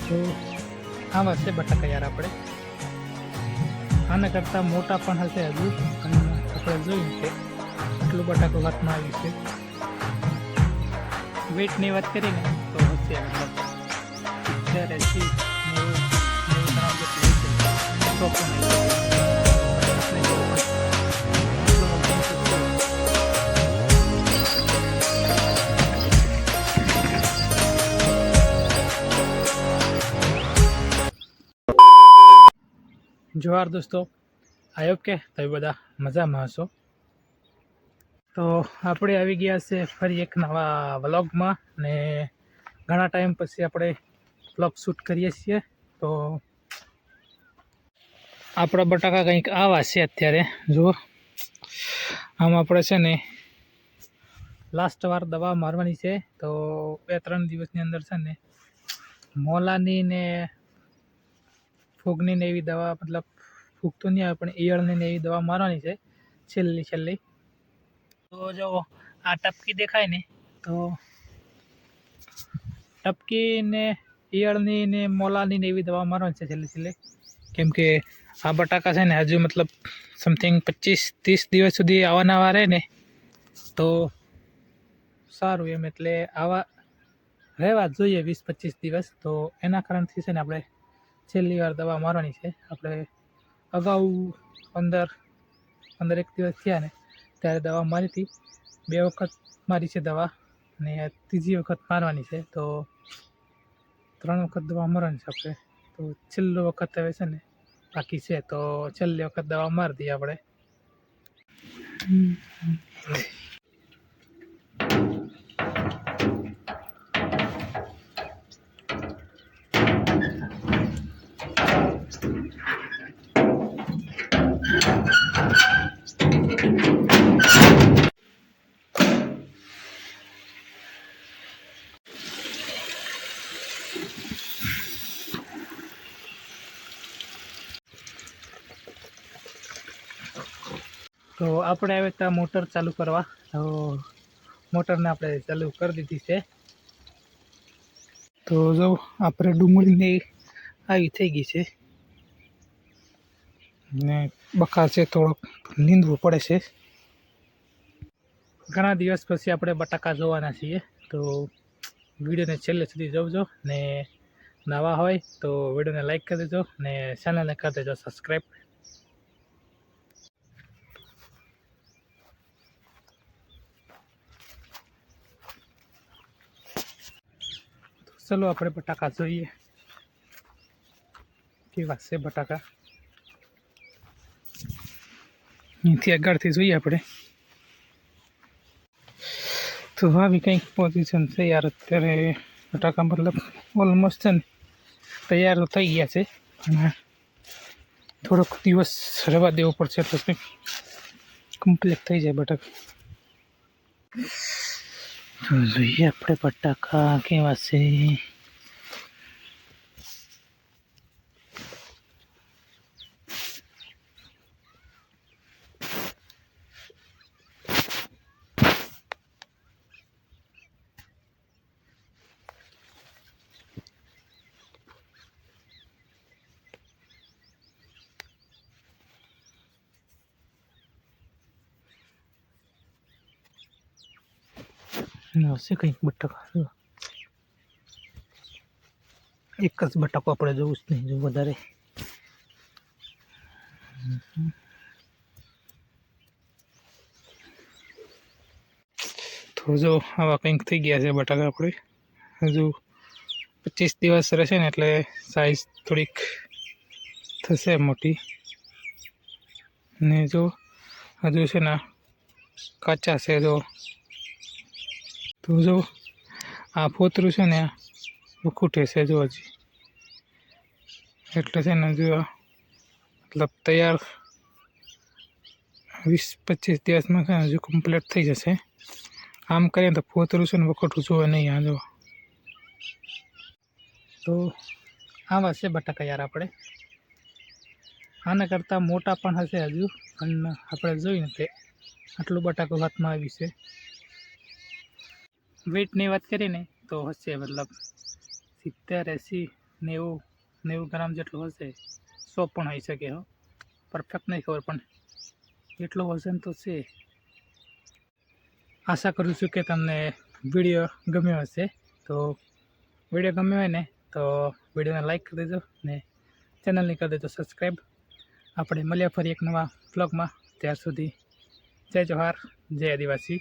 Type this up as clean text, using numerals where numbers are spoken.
તો આવા છે બટાકા યાર. આપણે આના કરતાં મોટા પણ હશે હજુ, અને આપણે જોયું કે આટલું બટાકું હાથમાં આવ્યું છે. વેટની વાત કરીને તો હશે મતલબ 70, 80, 90 તો પણ જોહાર દોસ્તો, આઈ હોપ કે તમે બધા મજામાં હશો. તો આપણે આવી ગયા છે ફરી એક નવા વ્લોગમાં, ને ઘણા ટાઈમ પછી આપણે વ્લોગ શૂટ કરીએ છીએ. તો આપણા બટાકા કંઈક આવા છે અત્યારે. જુઓ, આમ આપણે છે ને લાસ્ટ વાર દવા મારવાની છે. તો 2-3 દિવસની અંદર છે ને મોલાની ને ફૂગની ને એવી દવા, મતલબ ફૂગ તો નહીં આવે પણ ઈયળની ને એવી દવા મારવાની છે છેલ્લી. તો જો આ ટપકી દેખાય ને, તો ટપકી ને ઈયળની ને મોલાની ને એવી દવા મારવાની છે છેલ્લે. કેમ કે આ બટાકા છે ને હજુ મતલબ સમથિંગ 25-30 દિવસ સુધી આવા રહે ને તો સારું એમ. એટલે આવા રહેવા જોઈએ 20-25 દિવસ. તો એના કારણથી છે ને આપણે છેલ્લી વાર દવા મારવાની છે. આપણે અગાઉ 15-1 દિવસ થયા ને ત્યારે દવા મારી હતી. 2 વખત મારી છે દવા, અને ત્રીજી વખત મારવાની છે. તો 3 વખત દવા મારવાની છે આપણે. તો છેલ્લો વખત હવે છે ને બાકી છે, તો છેલ્લી વખત દવા મારી દઈએ આપણે. તો આપણે હવે ત્યાં મોટર ચાલુ કરવા. તો મોટરને આપણે ચાલુ કરી દીધી છે. તો જો આપણે ડુંગળીને આવી થઈ ગઈ છે, ને બકાર છે, થોડોક નીંદવું પડે છે. ઘણા દિવસ પછી આપણે બટાકા જોવાના છીએ. તો વિડીયોને છેલ્લે સુધી જોજો, ને નવા હોય તો વિડીયોને લાઈક કરી દેજો, ને ચેનલને કરી દેજો સબસ્ક્રાઈબ. ચલો આપણે બટાકા જોઈએ કેવા છે બટાકા. અહીંથી આગળથી જોઈએ આપણે. તો આવી કંઈક પોઝિશન છે યાર અત્યારે. બટાકા મતલબ ઓલમોસ્ટ છે ને તૈયાર થઈ ગયા છે, અને થોડોક દિવસ રહેવા દેવો પડશે એટલે કંઈક કમ્પ્લીટ થઈ જાય બટાકા. તો જોઈએ આપણે બટાકા કેવા છે. હશે કંઈક બટાકા. એક જ બટાકો આપણે જોવું જ નહીં, જો વધારે. તો જો આવા કંઈક થઈ ગયા છે બટાકા આપણે. હજુ 25 દિવસ રહેશે ને એટલે સાઈઝ થોડીક થશે મોટી. ને જો હજુ છે ને કાચા છે. જો તો જો આ ફોતરું છે ને ખૂટે છે જો હજી. એટલે છે ને જો મતલબ તૈયાર 20-25 દિવસમાં છે ને હજુ કમ્પ્લીટ થઈ જશે. આમ કરીએ તો ફોતરું છે ને વખોટું જોવે નહીં. આ જો તો આવા છે બટાકા યાર. આપણે આના કરતાં મોટા પણ હશે હજુ, પણ આપણે જોઈને કે આટલું બટાકું હાથમાં આવ્યું છે. વેટની વાત કરીને તો હશે મતલબ 70, 80, નેવું ગ્રામ જેટલું હશે. 100 પણ હોઈ શકે હો, પરફેક્ટ નહીં ખબર, પણ એટલું વજન તો છે. આશા કરું છું કે તમને વિડીયો ગમ્યો હશે. તો વિડીયો ગમ્યો હોય ને તો વિડીયોને લાઈક કરી દેજો ને ચેનલને કરી દેજો સબસ્ક્રાઈબ. આપણે મળ્યા ફરી એક નવા વ્લોગમાં. ત્યાર સુધી જય જોહાર, જય આદિવાસી.